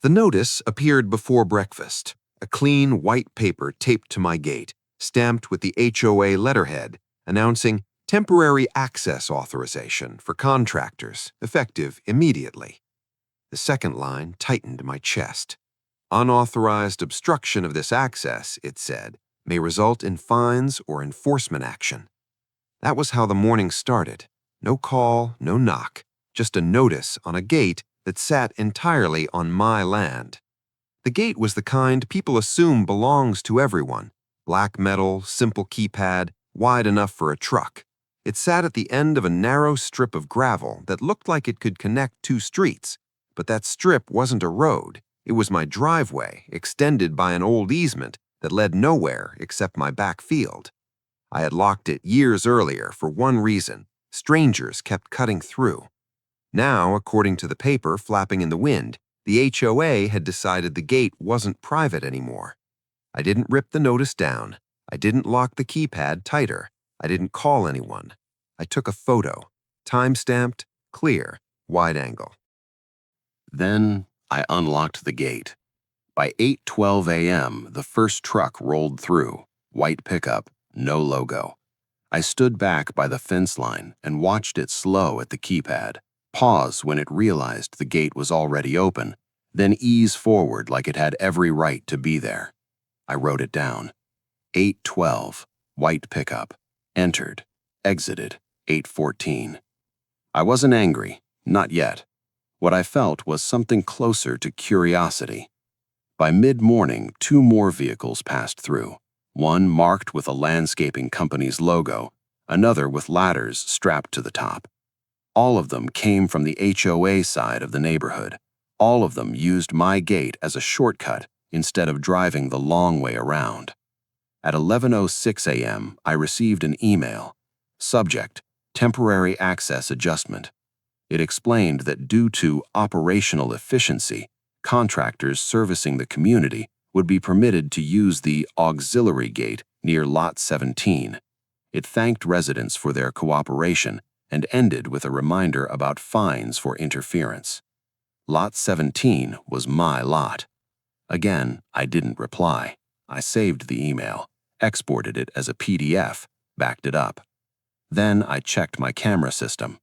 The notice appeared before breakfast, a clean white paper taped to my gate, stamped with the HOA letterhead, announcing temporary access authorization for contractors, effective immediately. The second line tightened my chest. Unauthorized obstruction of this access, it said, may result in fines or enforcement action. That was how the morning started. No call, no knock, just a notice on a gate that sat entirely on my land. The gate was the kind people assume belongs to everyone. Black metal, simple keypad, wide enough for a truck. It sat at the end of a narrow strip of gravel that looked like it could connect two streets. But that strip wasn't a road. It was my driveway, extended by an old easement that led nowhere except my back field. I had locked it years earlier for one reason. Strangers kept cutting through. Now, according to the paper flapping in the wind, the HOA had decided the gate wasn't private anymore. I didn't rip the notice down. I didn't lock the keypad tighter. I didn't call anyone. I took a photo, time-stamped, clear, wide angle. Then I unlocked the gate. By 8:12 a.m., the first truck rolled through, white pickup, no logo. I stood back by the fence line and watched it slow at the keypad, pause when it realized the gate was already open, then ease forward like it had every right to be there. I wrote it down. 8:12, white pickup, entered, exited, 8:14. I wasn't angry, not yet. What I felt was something closer to curiosity. By mid-morning, 2 more vehicles passed through, one marked with a landscaping company's logo, another with ladders strapped to the top. All of them came from the HOA side of the neighborhood. All of them used my gate as a shortcut instead of driving the long way around. At 11:06 a.m., I received an email. Subject: temporary access adjustment. It explained that due to operational efficiency, contractors servicing the community would be permitted to use the auxiliary gate near Lot 17. It thanked residents for their cooperation and ended with a reminder about fines for interference. Lot 17 was my lot. Again, I didn't reply. I saved the email, exported it as a PDF, backed it up. Then I checked my camera system.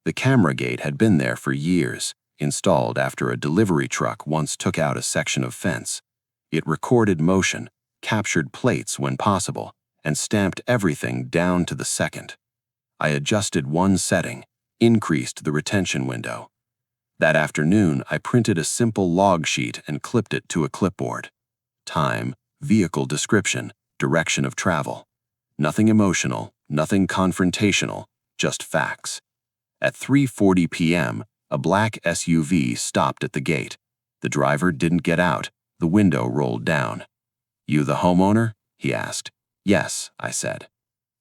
The camera gate had been there for years, installed after a delivery truck once took out a section of fence. It recorded motion, captured plates when possible, and stamped everything down to the second. I adjusted one setting, increased the retention window. That afternoon, I printed a simple log sheet and clipped it to a clipboard. Time, vehicle description, direction of travel. Nothing emotional, nothing confrontational, just facts. At 3:40 p.m., a black SUV stopped at the gate. The driver didn't get out. The window rolled down. "You the homeowner?" he asked. "Yes," I said.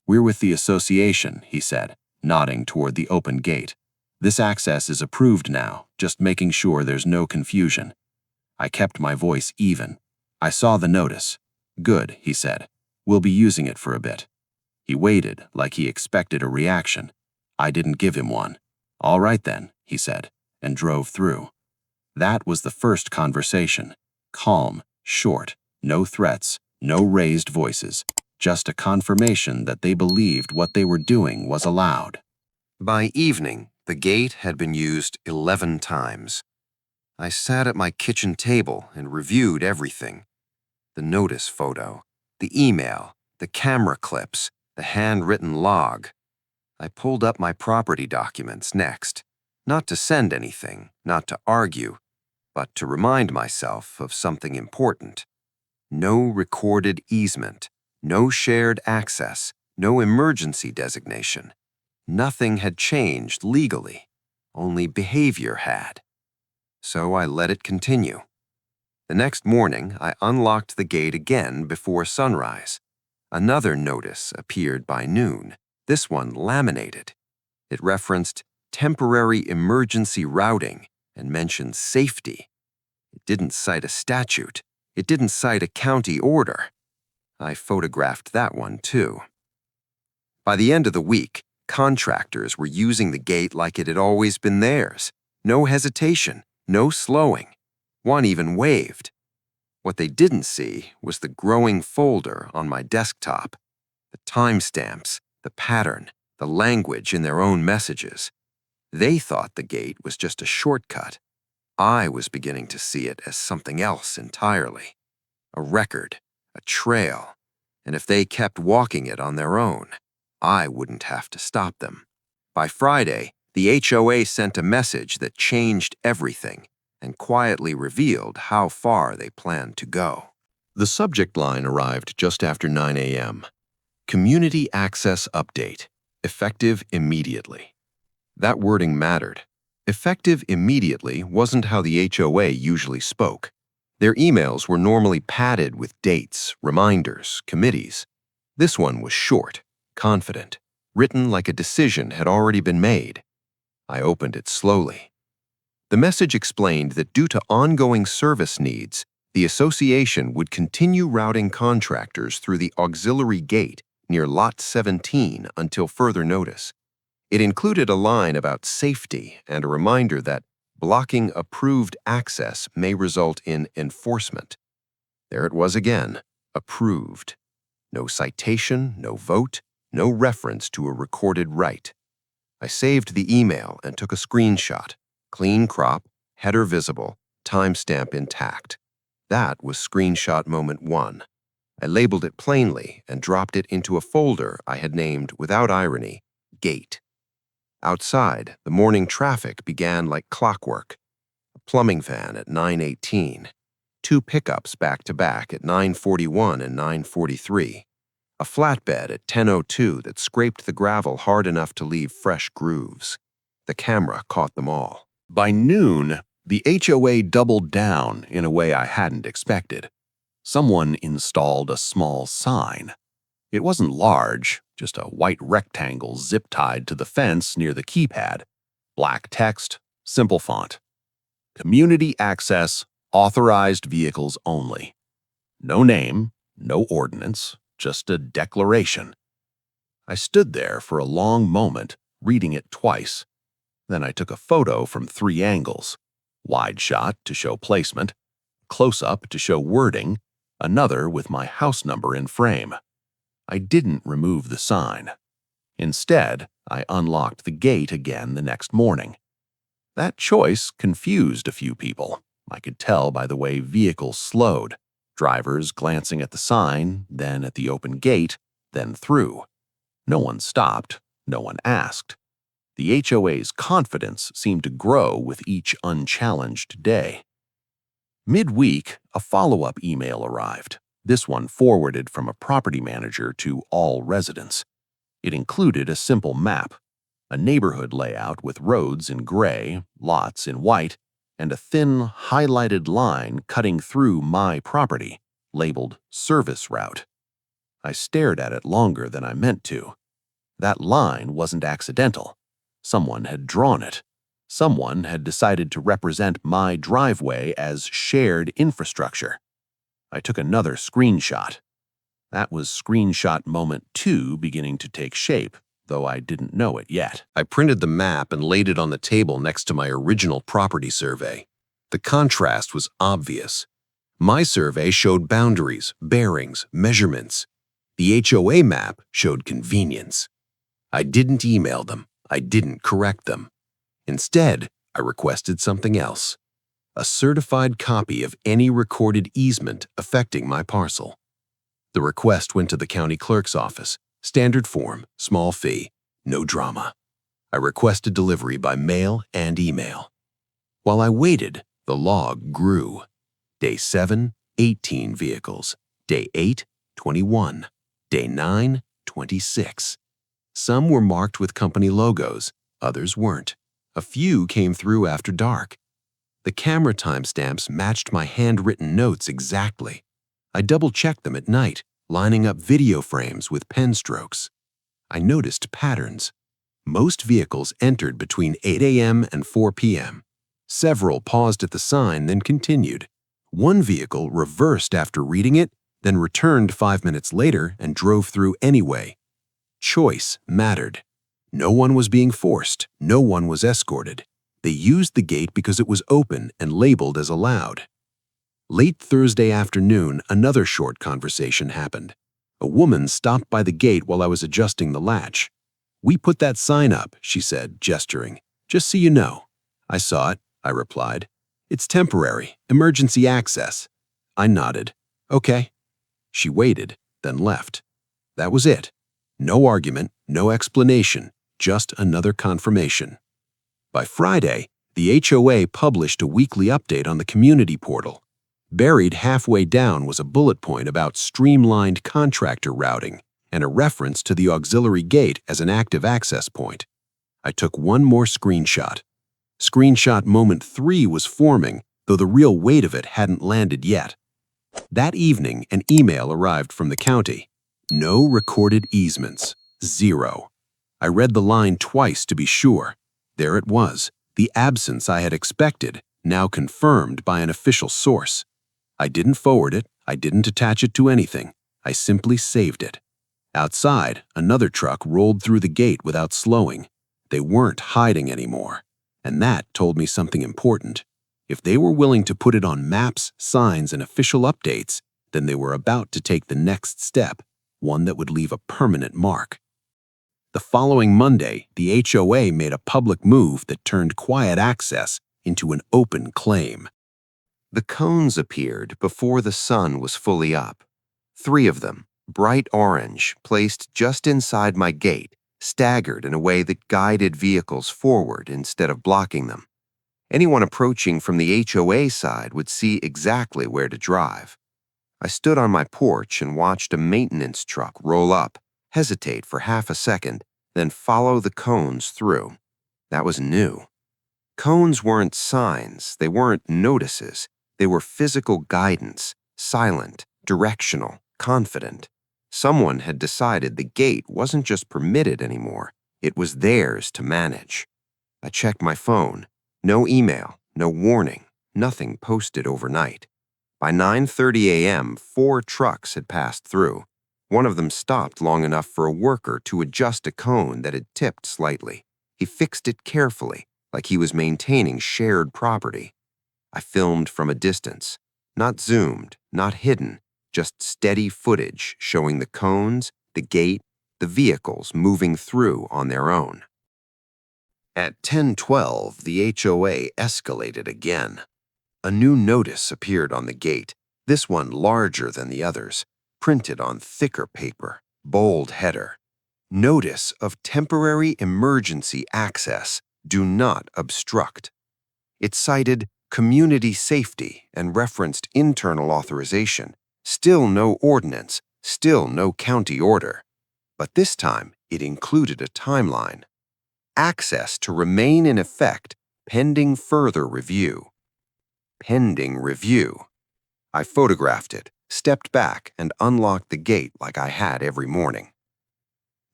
"We're with the association," he said, nodding toward the open gate. "This access is approved now, just making sure there's no confusion." I kept my voice even. "I saw the notice." "Good," he said. "We'll be using it for a bit." He waited like he expected a reaction. I didn't give him one. "All right then," he said, and drove through. That was the first conversation. Calm, short, no threats, no raised voices, just a confirmation that they believed what they were doing was allowed. By evening, the gate had been used 11 times. I sat at my kitchen table and reviewed everything. The notice photo, the email, the camera clips, the handwritten log. I pulled up my property documents next, not to send anything, not to argue, but to remind myself of something important. No recorded easement, no shared access, no emergency designation. Nothing had changed legally, only behavior had. So I let it continue. The next morning, I unlocked the gate again before sunrise. Another notice appeared by noon, this one laminated. It referenced temporary emergency routing and mentioned safety. It didn't cite a statute. It didn't cite a county order. I photographed that one too. By the end of the week, contractors were using the gate like it had always been theirs. No hesitation, no slowing. One even waved. What they didn't see was the growing folder on my desktop, the timestamps, the pattern, the language in their own messages. They thought the gate was just a shortcut. I was beginning to see it as something else entirely. A record, a trail, and if they kept walking it on their own, I wouldn't have to stop them. By Friday, the HOA sent a message that changed everything and quietly revealed how far they planned to go. The subject line arrived just after 9 a.m. Community Access Update, effective immediately. That wording mattered. Effective immediately wasn't how the HOA usually spoke. Their emails were normally padded with dates, reminders, committees. This one was short, confident, written like a decision had already been made. I opened it slowly. The message explained that due to ongoing service needs, the association would continue routing contractors through the auxiliary gate near Lot 17 until further notice. It included a line about safety and a reminder that blocking approved access may result in enforcement. There it was again, approved. No citation, no vote, no reference to a recorded right. I saved the email and took a screenshot. Clean crop, header visible, timestamp intact. That was screenshot moment 1. I labeled it plainly and dropped it into a folder I had named, without irony, Gate. Outside, the morning traffic began like clockwork. A plumbing van at 9:18, 2 pickups back-to-back at 9:41 and 9:43, a flatbed at 10:02 that scraped the gravel hard enough to leave fresh grooves. The camera caught them all. By noon, the HOA doubled down in a way I hadn't expected. Someone installed a small sign. It wasn't large, just a white rectangle zip-tied to the fence near the keypad. Black text, simple font. Community access, authorized vehicles only. No name, no ordinance, just a declaration. I stood there for a long moment, reading it twice. Then I took a photo from 3 angles. Wide shot to show placement, close-up to show wording, another with my house number in frame. I didn't remove the sign. Instead, I unlocked the gate again the next morning. That choice confused a few people. I could tell by the way vehicles slowed, drivers glancing at the sign, then at the open gate, then through. No one stopped, no one asked. The HOA's confidence seemed to grow with each unchallenged day. Midweek, a follow-up email arrived, this one forwarded from a property manager to all residents. It included a simple map, a neighborhood layout with roads in gray, lots in white, and a thin, highlighted line cutting through my property, labeled Service Route. I stared at it longer than I meant to. That line wasn't accidental. Someone had drawn it. Someone had decided to represent my driveway as shared infrastructure. I took another screenshot. That was screenshot moment 2 beginning to take shape, though I didn't know it yet. I printed the map and laid it on the table next to my original property survey. The contrast was obvious. My survey showed boundaries, bearings, measurements. The HOA map showed convenience. I didn't email them. I didn't correct them. Instead, I requested something else. A certified copy of any recorded easement affecting my parcel. The request went to the county clerk's office. Standard form, small fee, no drama. I requested delivery by mail and email. While I waited, the log grew. Day 7, 18 vehicles. Day 8, 21. Day 9, 26. Some were marked with company logos, others weren't. A few came through after dark. The camera timestamps matched my handwritten notes exactly. I double-checked them at night, lining up video frames with pen strokes. I noticed patterns. Most vehicles entered between 8 a.m. and 4 p.m. Several paused at the sign, then continued. One vehicle reversed after reading it, then returned 5 minutes later and drove through anyway. Choice mattered. No one was being forced. No one was escorted. They used the gate because it was open and labeled as allowed. Late Thursday afternoon, another short conversation happened. A woman stopped by the gate while I was adjusting the latch. "We put that sign up," she said, gesturing. "Just so you know." "I saw it," I replied. "It's temporary, emergency access." I nodded. "Okay." She waited, then left. That was it. No argument, no explanation, just another confirmation. By Friday, the HOA published a weekly update on the community portal. Buried halfway down was a bullet point about streamlined contractor routing and a reference to the auxiliary gate as an active access point. I took one more screenshot. Screenshot moment 3 was forming, though the real weight of it hadn't landed yet. That evening, an email arrived from the county. No recorded easements. 0. I read the line twice to be sure. There it was, the absence I had expected, now confirmed by an official source. I didn't forward it, I didn't attach it to anything. I simply saved it. Outside, another truck rolled through the gate without slowing. They weren't hiding anymore. And that told me something important. If they were willing to put it on maps, signs, and official updates, then they were about to take the next step, one that would leave a permanent mark. The following Monday, the HOA made a public move that turned quiet access into an open claim. The cones appeared before the sun was fully up. 3 of them, bright orange, placed just inside my gate, staggered in a way that guided vehicles forward instead of blocking them. Anyone approaching from the HOA side would see exactly where to drive. I stood on my porch and watched a maintenance truck roll up, hesitate for half a second, then follow the cones through. That was new. Cones weren't signs, they weren't notices. They were physical guidance, silent, directional, confident. Someone had decided the gate wasn't just permitted anymore, it was theirs to manage. I checked my phone. No email, no warning, nothing posted overnight. By 9:30 a.m., 4 trucks had passed through. One of them stopped long enough for a worker to adjust a cone that had tipped slightly. He fixed it carefully, like he was maintaining shared property. I filmed from a distance, not zoomed, not hidden, just steady footage showing the cones, the gate, the vehicles moving through on their own. At 10:12, the HOA escalated again. A new notice appeared on the gate, this one larger than the others, printed on thicker paper, bold header. Notice of temporary emergency access. Do not obstruct. It cited community safety and referenced internal authorization. Still no ordinance, still no county order. But this time, it included a timeline. Access to remain in effect pending further review. Pending review. I photographed it, stepped back, and unlocked the gate like I had every morning.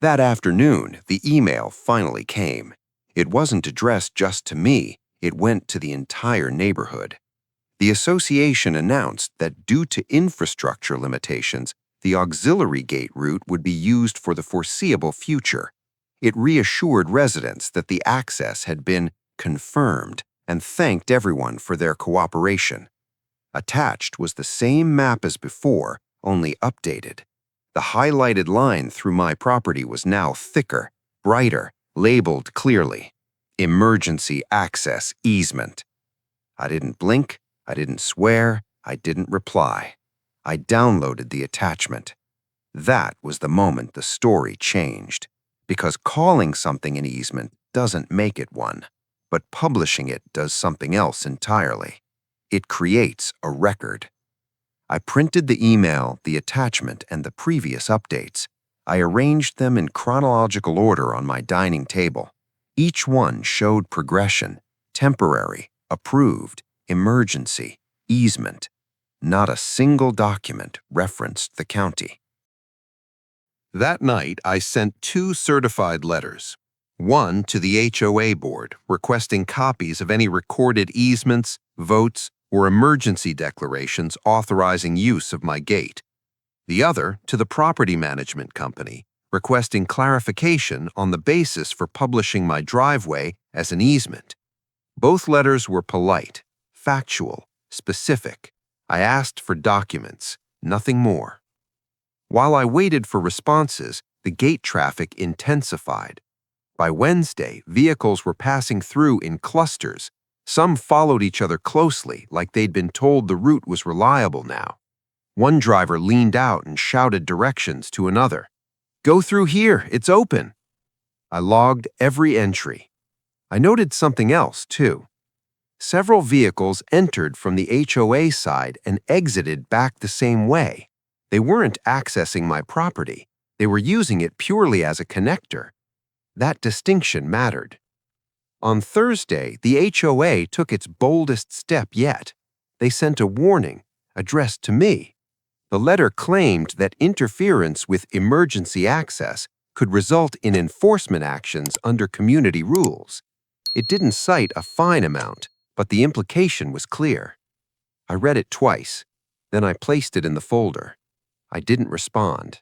That afternoon, the email finally came. It wasn't addressed just to me, it went to the entire neighborhood. The association announced that due to infrastructure limitations, the auxiliary gate route would be used for the foreseeable future. It reassured residents that the access had been confirmed and thanked everyone for their cooperation. Attached was the same map as before, only updated. The highlighted line through my property was now thicker, brighter, labeled clearly. Emergency access easement. I didn't blink, I didn't swear, I didn't reply. I downloaded the attachment. That was the moment the story changed, because calling something an easement doesn't make it one, but publishing it does something else entirely. It creates a record. I printed the email, the attachment, and the previous updates. I arranged them in chronological order on my dining table. Each one showed progression: temporary, approved, emergency, easement. Not a single document referenced the county. That night, I sent 2 certified letters. One to the HOA board requesting copies of any recorded easements, votes, or emergency declarations authorizing use of my gate. The other to the property management company requesting clarification on the basis for publishing my driveway as an easement. Both letters were polite, factual, specific. I asked for documents, nothing more. While I waited for responses, the gate traffic intensified. By Wednesday, vehicles were passing through in clusters. Some followed each other closely, like they'd been told the route was reliable now. One driver leaned out and shouted directions to another. "Go through here, it's open." I logged every entry. I noted something else, too. Several vehicles entered from the HOA side and exited back the same way. They weren't accessing my property. They were using it purely as a connector. That distinction mattered. On Thursday, the HOA took its boldest step yet. They sent a warning, addressed to me. The letter claimed that interference with emergency access could result in enforcement actions under community rules. It didn't cite a fine amount, but the implication was clear. I read it twice, then I placed it in the folder. I didn't respond.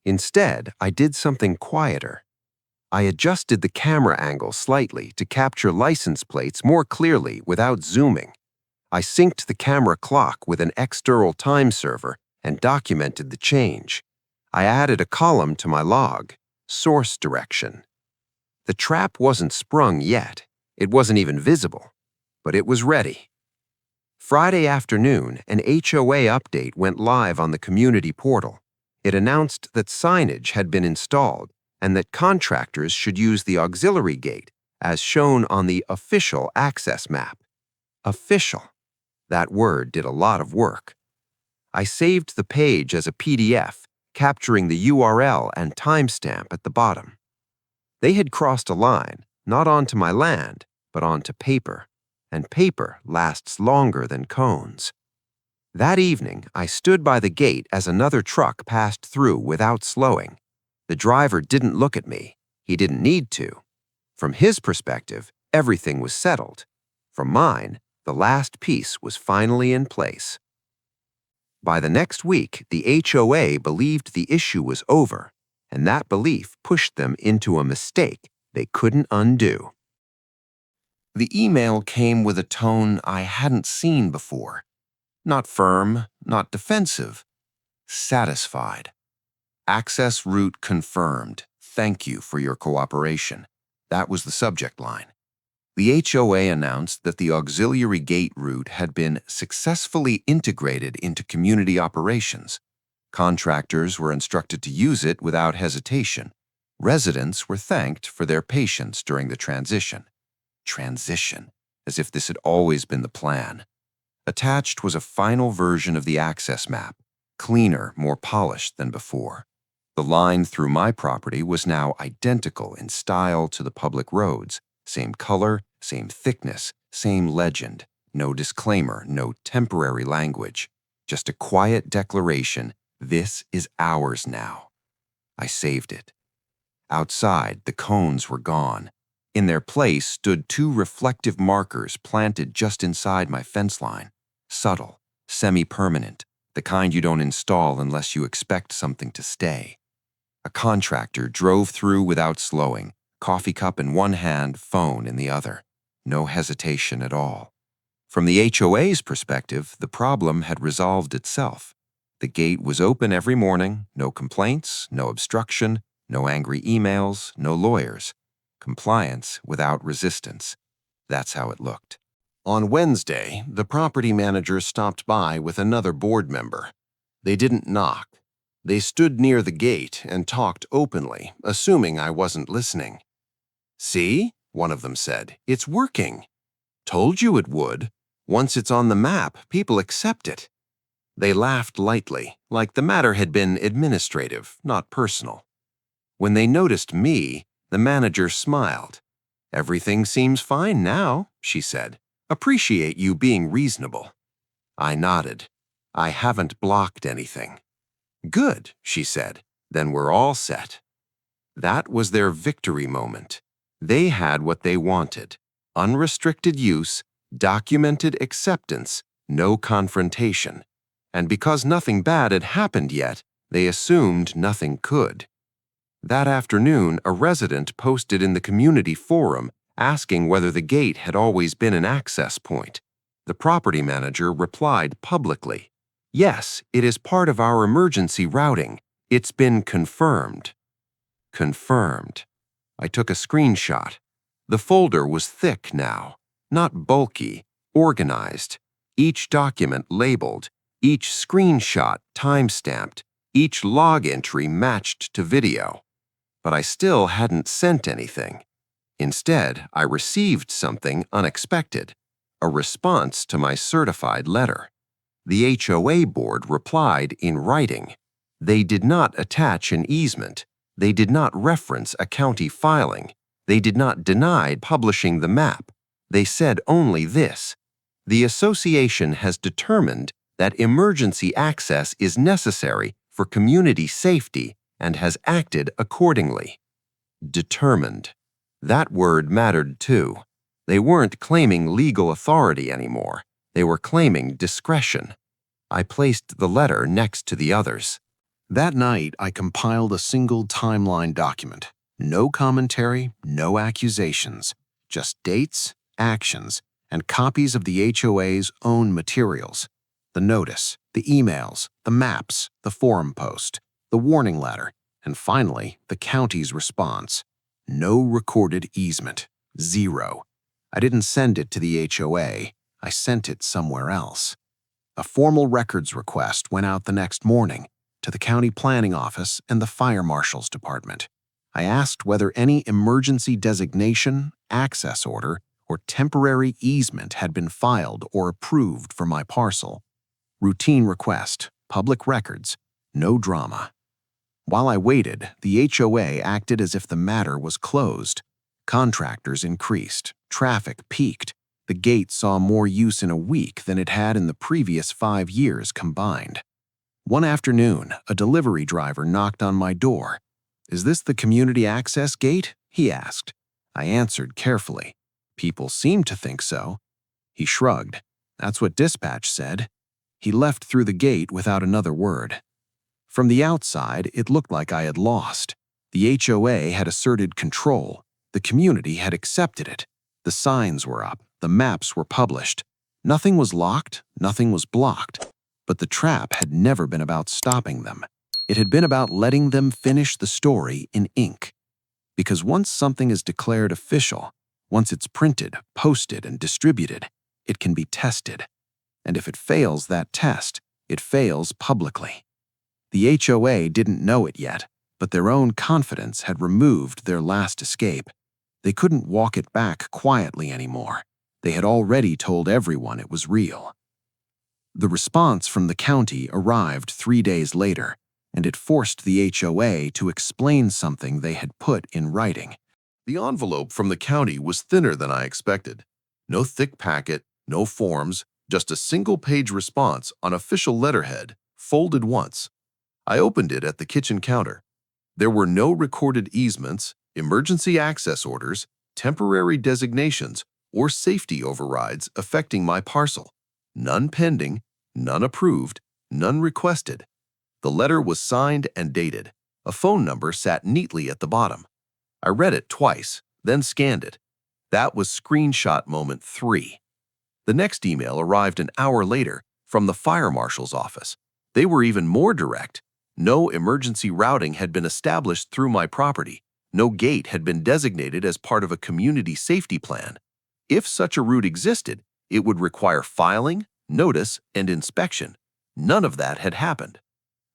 Instead, I did something quieter. I adjusted the camera angle slightly to capture license plates more clearly without zooming. I synced the camera clock with an external time server and documented the change. I added a column to my log, source direction. The trap wasn't sprung yet. It wasn't even visible, but it was ready. Friday afternoon, an HOA update went live on the community portal. It announced that signage had been installed and that contractors should use the auxiliary gate as shown on the official access map. Official. That word did a lot of work. I saved the page as a PDF, capturing the URL and timestamp at the bottom. They had crossed a line, not onto my land, but onto paper, and paper lasts longer than cones. That evening, I stood by the gate as another truck passed through without slowing. The driver didn't look at me. He didn't need to. From his perspective, everything was settled. From mine, the last piece was finally in place. By the next week, the HOA believed the issue was over, and that belief pushed them into a mistake they couldn't undo. The email came with a tone I hadn't seen before. Not firm, not defensive. Satisfied. Access route confirmed. Thank you for your cooperation. That was the subject line. The HOA announced that the auxiliary gate route had been successfully integrated into community operations. Contractors were instructed to use it without hesitation. Residents were thanked for their patience during the transition. Transition, as if this had always been the plan. Attached was a final version of the access map, cleaner, more polished than before. The line through my property was now identical in style to the public roads, same color, same thickness, same legend, no disclaimer, no temporary language, just a quiet declaration, this is ours now. I saved it. Outside, the cones were gone. In their place stood two reflective markers planted just inside my fence line. Subtle, semi-permanent, the kind you don't install unless you expect something to stay. A contractor drove through without slowing, coffee cup in one hand, phone in the other. No hesitation at all. From the HOA's perspective, the problem had resolved itself. The gate was open every morning, no complaints, no obstruction, no angry emails, no lawyers. Compliance without resistance. That's how it looked. On Wednesday, the property manager stopped by with another board member. They didn't knock. They stood near the gate and talked openly, assuming I wasn't listening. "See?" one of them said. "It's working. Told you it would. Once it's on the map, people accept it." They laughed lightly, like the matter had been administrative, not personal. When they noticed me, the manager smiled. "Everything seems fine now," she said. "Appreciate you being reasonable." I nodded. "I haven't blocked anything." "Good," she said. "Then we're all set." That was their victory moment. They had what they wanted. Unrestricted use, documented acceptance, no confrontation. And because nothing bad had happened yet, they assumed nothing could. That afternoon, a resident posted in the community forum asking whether the gate had always been an access point. The property manager replied publicly, "Yes, it is part of our emergency routing. It's been confirmed." Confirmed. I took a screenshot. The folder was thick now, not bulky, organized. Each document labeled, each screenshot time-stamped, each log entry matched to video. But I still hadn't sent anything. Instead, I received something unexpected, a response to my certified letter. The HOA board replied in writing. They did not attach an easement. They did not reference a county filing. They did not deny publishing the map. They said only this: the association has determined that emergency access is necessary for community safety and has acted accordingly. Determined. That word mattered too. They weren't claiming legal authority anymore. They were claiming discretion. I placed the letter next to the others. That night, I compiled a single timeline document. No commentary, no accusations, just dates, actions, and copies of the HOA's own materials. The notice, the emails, the maps, the forum post, the warning letter, and finally, the county's response. No recorded easement. Zero. I didn't send it to the HOA. I sent it somewhere else. A formal records request went out the next morning to the county planning office and the fire marshal's department. I asked whether any emergency designation, access order, or temporary easement had been filed or approved for my parcel. Routine request, public records, no drama. While I waited, the HOA acted as if the matter was closed. Contractors increased, traffic peaked. The gate saw more use in a week than it had in the previous 5 years combined. One afternoon, a delivery driver knocked on my door. "Is this the community access gate?" he asked. I answered carefully. "People seem to think so." He shrugged. "That's what dispatch said." He left through the gate without another word. From the outside, it looked like I had lost. The HOA had asserted control. The community had accepted it. The signs were up. The maps were published. Nothing was locked. Nothing was blocked. But the trap had never been about stopping them. It had been about letting them finish the story in ink. Because once something is declared official, once it's printed, posted, and distributed, it can be tested. And if it fails that test, it fails publicly. The HOA didn't know it yet, but their own confidence had removed their last escape. They couldn't walk it back quietly anymore. They had already told everyone it was real. The response from the county arrived 3 days later, and it forced the HOA to explain something they had put in writing. The envelope from the county was thinner than I expected. No thick packet, no forms, just a single-page response on official letterhead, folded once. I opened it at the kitchen counter. There were no recorded easements, emergency access orders, temporary designations, or safety overrides affecting my parcel. None pending, none approved, none requested. The letter was signed and dated. A phone number sat neatly at the bottom. I read it twice, then scanned it. That was screenshot moment 3. The next email arrived an hour later from the fire marshal's office. They were even more direct. No emergency routing had been established through my property. No gate had been designated as part of a community safety plan. If such a route existed, it would require filing, notice, and inspection. None of that had happened.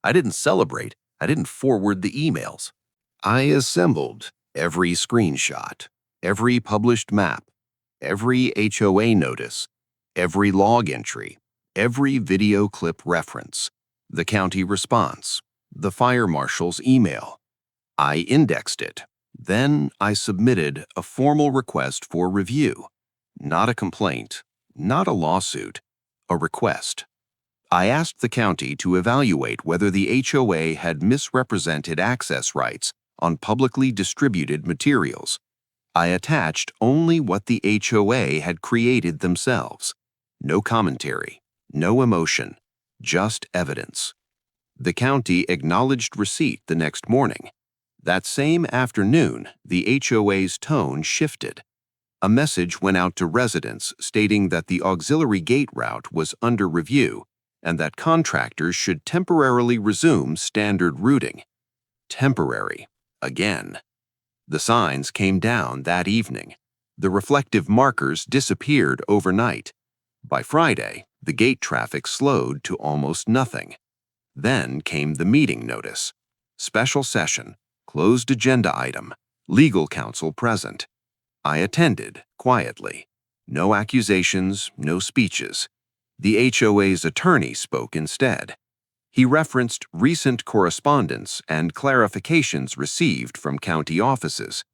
I didn't celebrate. I didn't forward the emails. I assembled every screenshot, every published map, every HOA notice, every log entry, every video clip reference, the county response, the fire marshal's email. I indexed it. Then I submitted a formal request for review. Not a complaint, not a lawsuit, a request. I asked the county to evaluate whether the HOA had misrepresented access rights on publicly distributed materials. I attached only what the HOA had created themselves. No commentary, no emotion, just evidence. The county acknowledged receipt the next morning. That same afternoon, the HOA's tone shifted. A message went out to residents stating that the auxiliary gate route was under review and that contractors should temporarily resume standard routing. Temporary, again. The signs came down that evening. The reflective markers disappeared overnight. By Friday, the gate traffic slowed to almost nothing. Then came the meeting notice. Special session, closed agenda item, legal counsel present. I attended quietly. No accusations, no speeches. The HOA's attorney spoke instead. He referenced recent correspondence and clarifications received from county offices.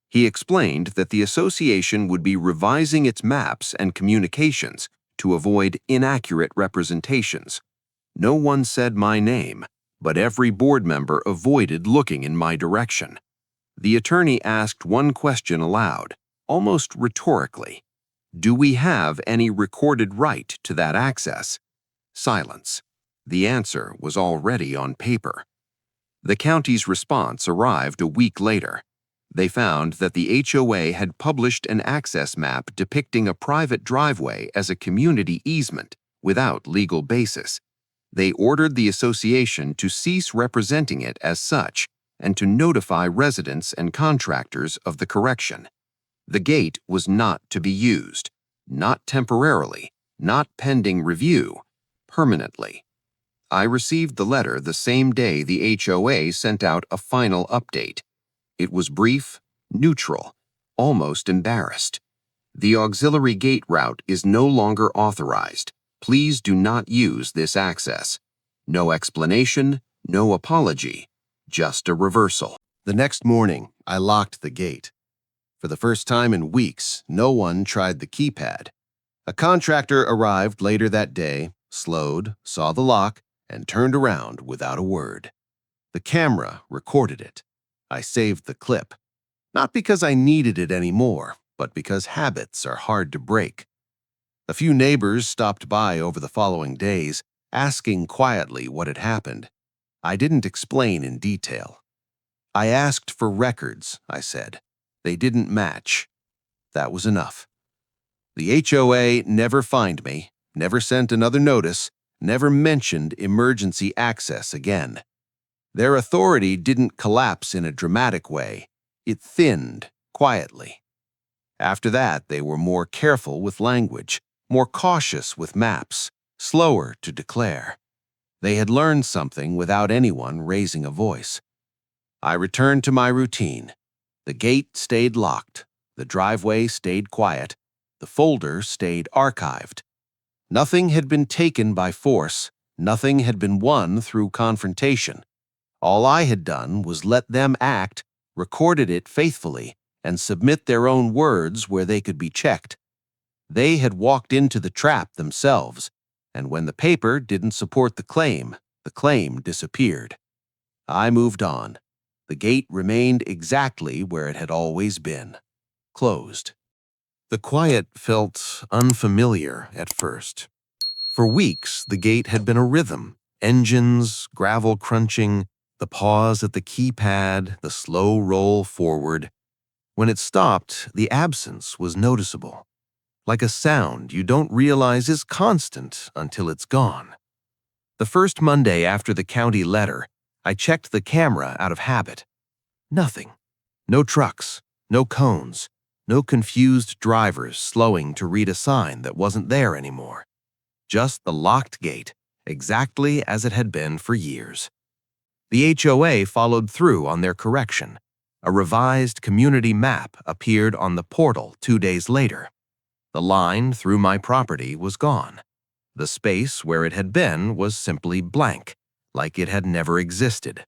He explained that the association would be revising its maps and communications to avoid inaccurate representations. No one said my name, but every board member avoided looking in my direction. The attorney asked one question aloud, almost rhetorically. Do we have any recorded right to that access? Silence. The answer was already on paper. The county's response arrived a week later. They found that the HOA had published an access map depicting a private driveway as a community easement without legal basis. They ordered the association to cease representing it as such and to notify residents and contractors of the correction. The gate was not to be used, not temporarily, not pending review, permanently. I received the letter the same day the HOA sent out a final update. It was brief, neutral, almost embarrassed. The auxiliary gate route is no longer authorized. Please do not use this access. No explanation, no apology, just a reversal. The next morning, I locked the gate. For the first time in weeks, no one tried the keypad. A contractor arrived later that day, slowed, saw the lock, and turned around without a word. The camera recorded it. I saved the clip. Not because I needed it anymore, but because habits are hard to break. A few neighbors stopped by over the following days, asking quietly what had happened. I didn't explain in detail. I asked for records, I said. They didn't match. That was enough. The HOA never fined me, never sent another notice, never mentioned emergency access again. Their authority didn't collapse in a dramatic way. It thinned quietly. After that, they were more careful with language, more cautious with maps, slower to declare. They had learned something without anyone raising a voice. I returned to my routine. The gate stayed locked. The driveway stayed quiet. The folder stayed archived. Nothing had been taken by force. Nothing had been won through confrontation. All I had done was let them act, recorded it faithfully, and submit their own words where they could be checked. They had walked into the trap themselves, and when the paper didn't support the claim disappeared. I moved on. The gate remained exactly where it had always been, closed. The quiet felt unfamiliar at first. For weeks, the gate had been a rhythm. Engines, gravel crunching, the pause at the keypad, the slow roll forward. When it stopped, the absence was noticeable, like a sound you don't realize is constant until it's gone. The first Monday after the county letter, I checked the camera out of habit. Nothing. No trucks, no cones, no confused drivers slowing to read a sign that wasn't there anymore. Just the locked gate, exactly as it had been for years. The HOA followed through on their correction. A revised community map appeared on the portal 2 days later. The line through my property was gone. The space where it had been was simply blank, like it had never existed.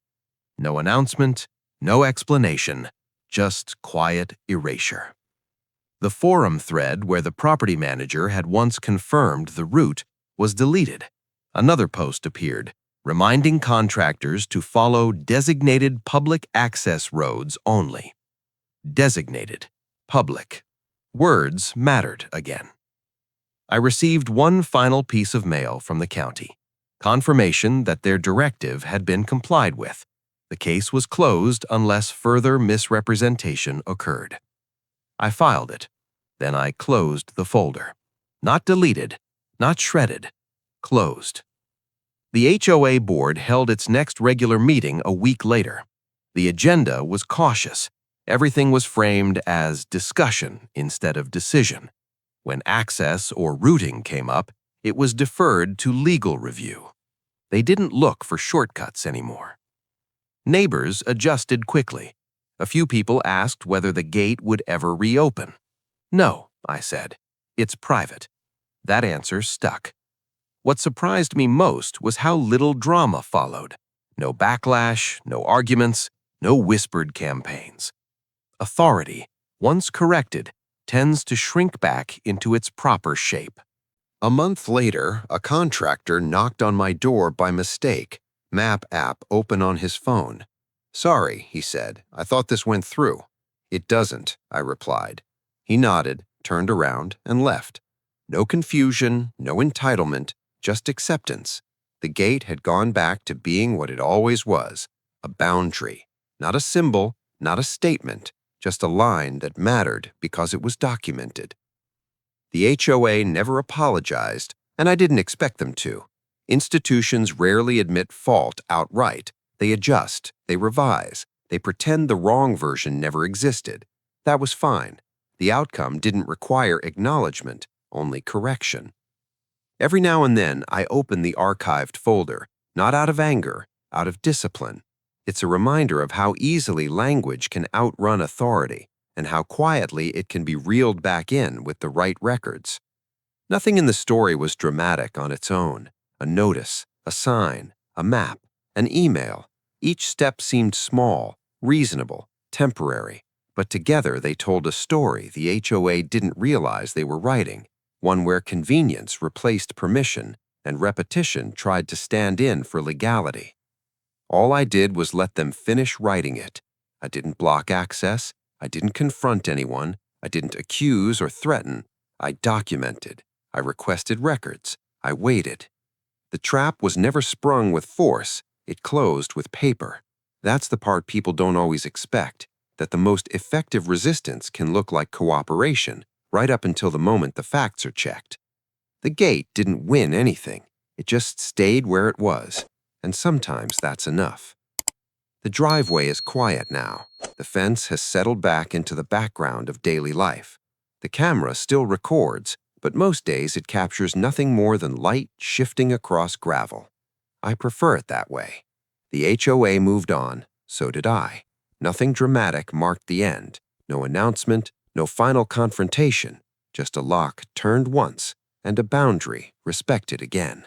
No announcement, no explanation, just quiet erasure. The forum thread where the property manager had once confirmed the route was deleted. Another post appeared, reminding contractors to follow designated public access roads only. Designated, public. Words mattered again. I received one final piece of mail from the county, confirmation that their directive had been complied with. The case was closed unless further misrepresentation occurred. I filed it. Then I closed the folder. Not deleted, not shredded, closed. The HOA board held its next regular meeting a week later. The agenda was cautious. Everything was framed as discussion instead of decision. When access or routing came up, it was deferred to legal review. They didn't look for shortcuts anymore. Neighbors adjusted quickly. A few people asked whether the gate would ever reopen. No, I said. It's private. That answer stuck. What surprised me most was how little drama followed. No backlash, no arguments, no whispered campaigns. Authority, once corrected, tends to shrink back into its proper shape. A month later, a contractor knocked on my door by mistake, map app open on his phone. "Sorry," he said, "I thought this went through." "It doesn't," I replied. He nodded, turned around, and left. No confusion, no entitlement, just acceptance. The gate had gone back to being what it always was, a boundary. Not a symbol, not a statement, just a line that mattered because it was documented. The HOA never apologized, and I didn't expect them to. Institutions rarely admit fault outright. They adjust, they revise, they pretend the wrong version never existed. That was fine. The outcome didn't require acknowledgement, only correction. Every now and then, I open the archived folder, not out of anger, out of discipline. It's a reminder of how easily language can outrun authority, and how quietly it can be reeled back in with the right records. Nothing in the story was dramatic on its own. A notice, a sign, a map, an email. Each step seemed small, reasonable, temporary, but together they told a story the HOA didn't realize they were writing, one where convenience replaced permission and repetition tried to stand in for legality. All I did was let them finish writing it. I didn't block access. I didn't confront anyone. I didn't accuse or threaten. I documented. I requested records. I waited. The trap was never sprung with force. It closed with paper. That's the part people don't always expect, that the most effective resistance can look like cooperation, right up until the moment the facts are checked. The gate didn't win anything. It just stayed where it was, and sometimes that's enough. The driveway is quiet now. The fence has settled back into the background of daily life. The camera still records, but most days it captures nothing more than light shifting across gravel. I prefer it that way. The HOA moved on, so did I. Nothing dramatic marked the end. No announcement, no final confrontation, just a lock turned once and a boundary respected again.